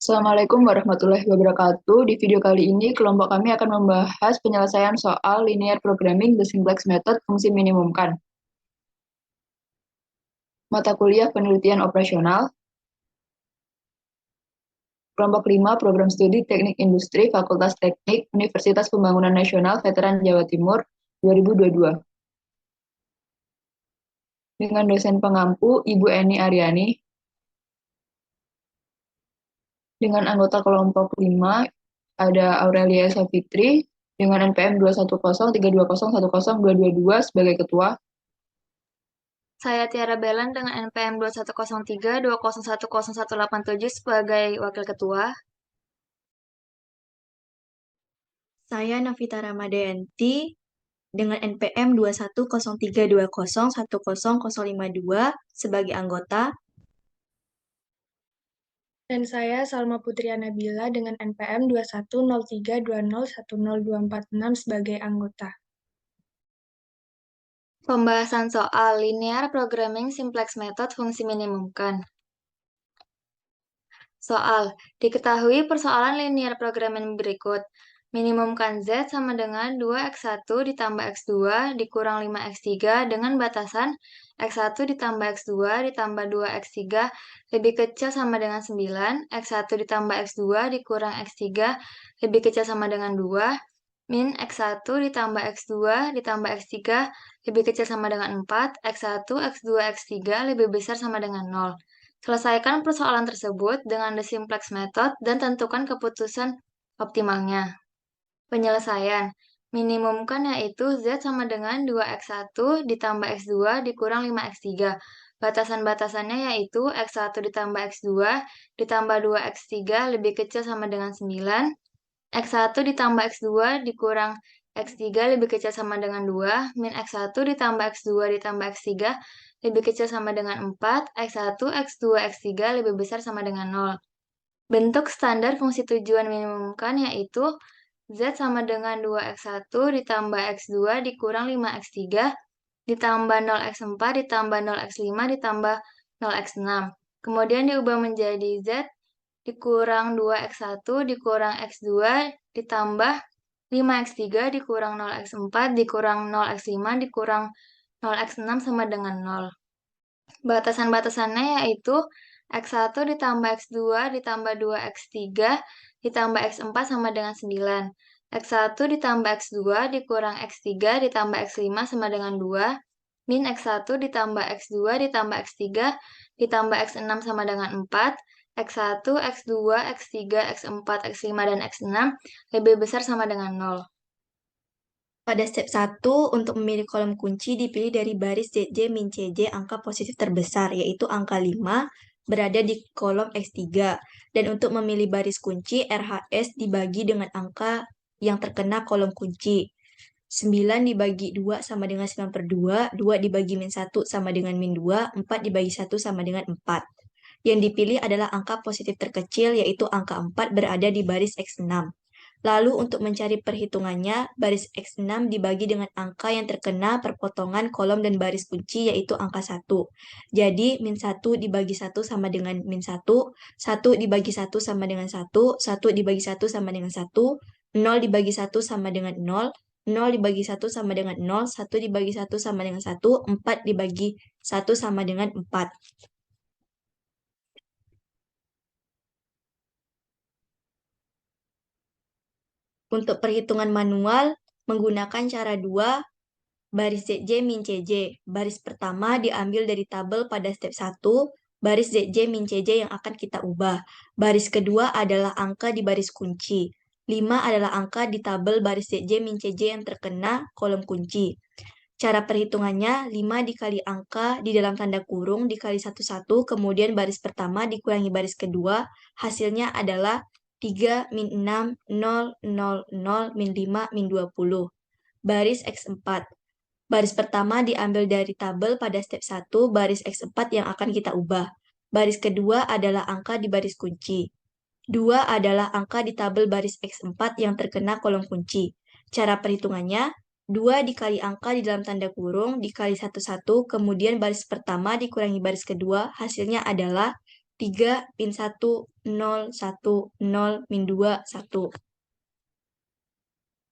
Assalamualaikum warahmatullahi wabarakatuh. Di video kali ini, kelompok kami akan membahas penyelesaian soal linear programming the simplex method fungsi minimumkan. Mata kuliah penelitian operasional. Kelompok 5, Program Studi Teknik Industri, Fakultas Teknik, Universitas Pembangunan Nasional, Veteran Jawa Timur, 2022. Dengan dosen pengampu, Ibu Eni Aryani. Dengan anggota kelompok 5, ada Aurelia Savitri, dengan NPM 21032010222 sebagai ketua. Saya Tiara Belan dengan NPM 210320101887 sebagai wakil ketua. Saya Novita Ramadayanti dengan NPM 210320101052 sebagai anggota. Dan saya Salma Putri Nabila dengan NPM 210320102446 sebagai anggota. Pembahasan soal linear programming simplex method fungsi minimumkan. Soal, diketahui persoalan linear programming berikut. Minimumkan Z sama dengan 2x1 ditambah x2 dikurang 5x3 dengan batasan x1 ditambah x2 ditambah 2x3 lebih kecil sama dengan 9, x1 ditambah x2 dikurang x3 lebih kecil sama dengan 2, min x1 ditambah x2 ditambah x3 lebih kecil sama dengan 4, x1, x2, x3 lebih besar sama dengan 0. Selesaikan persoalan tersebut dengan the simplex method dan tentukan keputusan optimalnya. Penyelesaian. Minimumkan yaitu Z sama dengan 2x1 ditambah x2 dikurang 5x3. Batasan-batasannya yaitu x1 ditambah x2 ditambah 2x3 lebih kecil sama dengan 9. X1 ditambah x2 dikurang x3 lebih kecil sama dengan 2. Min x1 ditambah x2 ditambah x3 lebih kecil sama dengan 4. X1, x2, x3 lebih besar sama dengan 0. Bentuk standar fungsi tujuan minimumkan yaitu Z sama dengan 2x1 ditambah x2 dikurang 5x3 ditambah 0x4 ditambah 0x5 ditambah 0x6. Kemudian diubah menjadi Z dikurang 2x1 dikurang x2 ditambah 5x3 dikurang 0x4 dikurang 0x5 dikurang 0x6 sama dengan 0. Batasan-batasannya yaitu x1 ditambah x2 ditambah 2x3 ditambah x4 sama dengan 9. X1 ditambah x2 dikurang x3 ditambah x5 sama dengan 2. Min x1 ditambah x2 ditambah x3 ditambah x6 sama dengan 4. X1, x2, x3, x4, x5, dan x6 lebih besar sama dengan 0. Pada step 1, untuk memilih kolom kunci dipilih dari baris JJ min CJ angka positif terbesar, yaitu angka 5, berada di kolom X3. Dan untuk memilih baris kunci, RHS dibagi dengan angka yang terkena kolom kunci. 9 dibagi 2 sama dengan 9 per 2, 2 dibagi min 1 sama dengan min 2, 4 dibagi 1 sama dengan 4. Yang dipilih adalah angka positif terkecil, yaitu angka 4 berada di baris X6. Lalu untuk mencari perhitungannya, baris X6 dibagi dengan angka yang terkena perpotongan kolom dan baris kunci, yaitu angka 1. Jadi, min 1 dibagi 1 sama dengan min 1, 1 dibagi 1 sama dengan 1, 1 dibagi 1 sama dengan 1, 0 dibagi 1 sama dengan 0, 0 dibagi 1 sama dengan 0, 1 dibagi 1 sama dengan 1, 4 dibagi 1 sama dengan 4. Untuk perhitungan manual, menggunakan cara 2, baris ZJ min CJ. Baris pertama diambil dari tabel pada step 1, baris ZJ min CJ yang akan kita ubah. Baris kedua adalah angka di baris kunci. 5 adalah angka di tabel baris ZJ min CJ yang terkena kolom kunci. Cara perhitungannya, 5 dikali angka di dalam tanda kurung dikali 11, kemudian baris pertama dikurangi baris kedua, hasilnya adalah 3 min 6, 0, 0, 0, min 5, min 20. Baris X4. Baris pertama diambil dari tabel pada step 1, baris X4 yang akan kita ubah. Baris kedua adalah angka di baris kunci. 2 adalah angka di tabel baris X4 yang terkena kolom kunci. Cara perhitungannya, 2 dikali angka di dalam tanda kurung dikali 11, kemudian baris pertama dikurangi baris kedua, hasilnya adalah 3, min 1, 0, 1, 0, min 2, 1.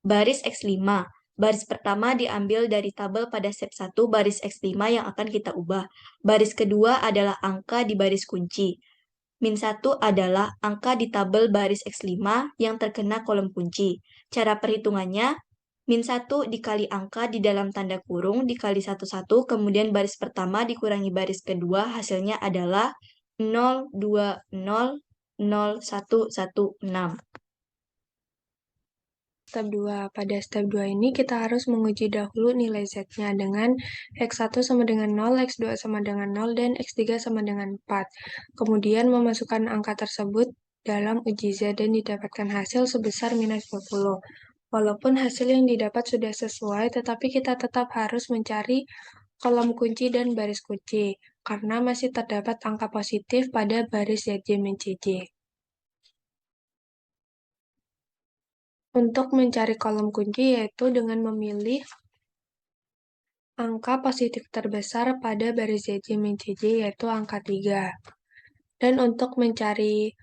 Baris X5. Baris pertama diambil dari tabel pada step 1 baris X5 yang akan kita ubah. Baris kedua adalah angka di baris kunci. Min 1 adalah angka di tabel baris X5 yang terkena kolom kunci. Cara perhitungannya, min 1 dikali angka di dalam tanda kurung dikali 11, kemudian baris pertama dikurangi baris kedua, hasilnya adalah 0, 2, 0, 0, 1, 1, 6. Step 2. Pada step 2 ini kita harus menguji dahulu nilai Z-nya dengan X1 sama dengan 0, X2 sama dengan 0, dan X3 sama dengan 4. Kemudian memasukkan angka tersebut dalam uji Z dan didapatkan hasil sebesar minus 20. Walaupun hasil yang didapat sudah sesuai, tetapi kita tetap harus mencari kolom kunci dan baris kunci, karena masih terdapat angka positif pada baris ZJ min CJ. Untuk mencari kolom kunci yaitu dengan memilih angka positif terbesar pada baris ZJ min CJ yaitu angka 3. Dan untuk mencari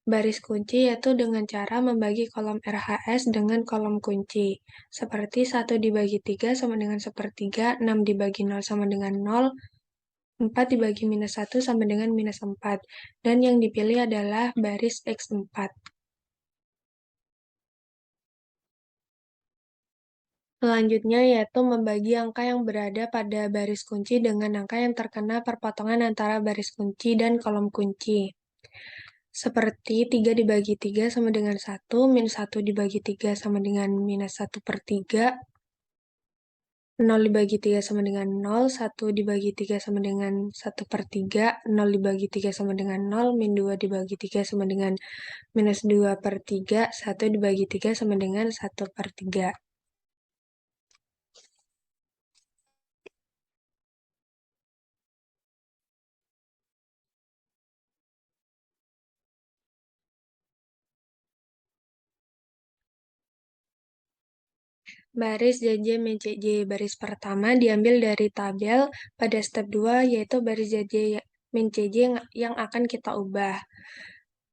baris kunci yaitu dengan cara membagi kolom RHS dengan kolom kunci. Seperti 1 dibagi 3 sama dengan 1/3, 6 dibagi 0 sama dengan 0, 4 dibagi minus 1 sama dengan minus 4. Dan yang dipilih adalah baris X4. Selanjutnya yaitu membagi angka yang berada pada baris kunci dengan angka yang terkena perpotongan antara baris kunci dan kolom kunci. Seperti 3 dibagi 3 sama dengan 1, min 1 dibagi 3 sama dengan minus 1/3, 0 dibagi 3 sama dengan 0, 1 dibagi 3 sama dengan 1/3, 0 dibagi 3 sama dengan 0, min 2 dibagi 3 sama dengan minus 2/3, 1 dibagi 3 sama dengan 1/3. Baris ZJ min CJ. Baris pertama diambil dari tabel pada step 2, yaitu baris ZJ min CJ yang akan kita ubah.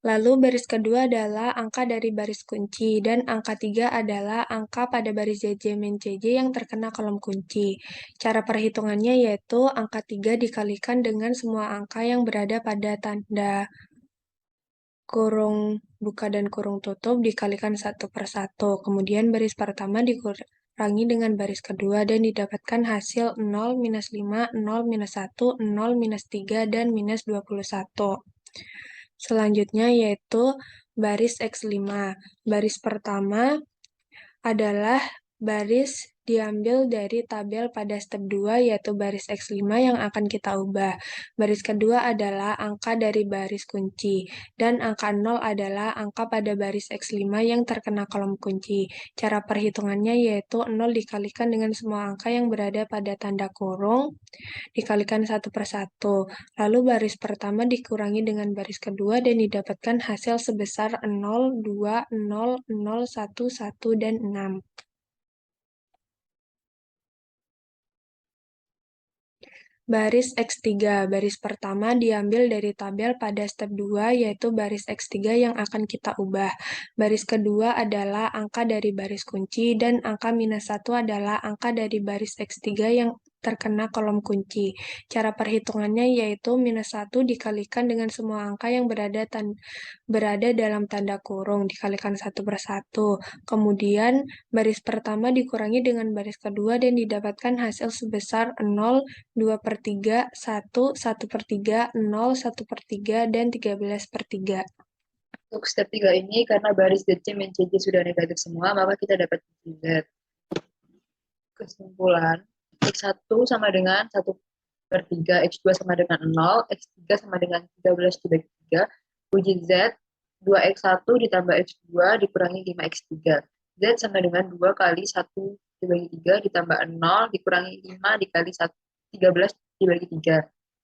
Lalu baris kedua adalah angka dari baris kunci, dan angka 3 adalah angka pada baris ZJ min CJ yang terkena kolom kunci. Cara perhitungannya yaitu angka 3 dikalikan dengan semua angka yang berada pada tanda kurung buka dan kurung tutup dikalikan 1/1. Kemudian baris pertama dikurangi dengan baris kedua dan didapatkan hasil 0, minus 5, 0, minus 1, 0, minus 3, dan minus 21. Selanjutnya yaitu baris X5. Baris pertama adalah baris diambil dari tabel pada step 2, yaitu baris X5 yang akan kita ubah. Baris kedua adalah angka dari baris kunci, dan angka 0 adalah angka pada baris X5 yang terkena kolom kunci. Cara perhitungannya yaitu 0 dikalikan dengan semua angka yang berada pada tanda kurung, dikalikan 1/1. Lalu baris pertama dikurangi dengan baris kedua dan didapatkan hasil sebesar 0, 2, 0, 0, 1, 1, dan 6. Baris X3. Baris pertama diambil dari tabel pada step 2, yaitu baris X3 yang akan kita ubah. Baris kedua adalah angka dari baris kunci, dan angka minus 1 adalah angka dari baris X3 yang terkena kolom kunci. Cara perhitungannya yaitu minus 1 dikalikan dengan semua angka yang berada dalam tanda kurung, dikalikan 1/1. Kemudian baris pertama dikurangi dengan baris kedua dan didapatkan hasil sebesar 0, 2/3, 1, 1/3, 0, 1/3, dan 13/3. Untuk step 3 ini, karena baris ZC min CJ sudah negatif semua, maka kita dapat Z. Kesimpulan, X1 sama dengan 1/3, X2 sama dengan 0, X3 sama dengan 13 dibagi 3, uji Z, 2X1 ditambah X2 dikurangi 5X3. Z sama dengan 2 kali 1 dibagi 3 ditambah 0 dikurangi 5 dikali 13 dibagi 3.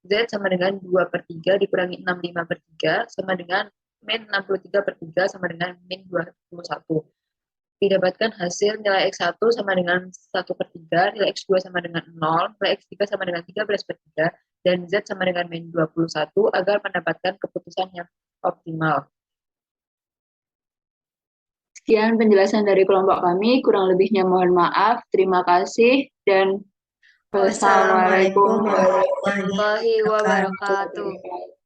Z sama dengan 2/3 dikurangi 65/3 sama dengan min 63/3 sama dengan min 21. Didapatkan hasil nilai X1 sama dengan 1/3, nilai X2 sama dengan 0, nilai X3 sama dengan 13/3, dan Z sama dengan min 21 agar mendapatkan keputusan yang optimal. Sekian penjelasan dari kelompok kami, kurang lebihnya mohon maaf. Terima kasih dan wassalamualaikum Wassalamualaikum warahmatullahi warahmatullahi wabarakatuh. wabarakatuh.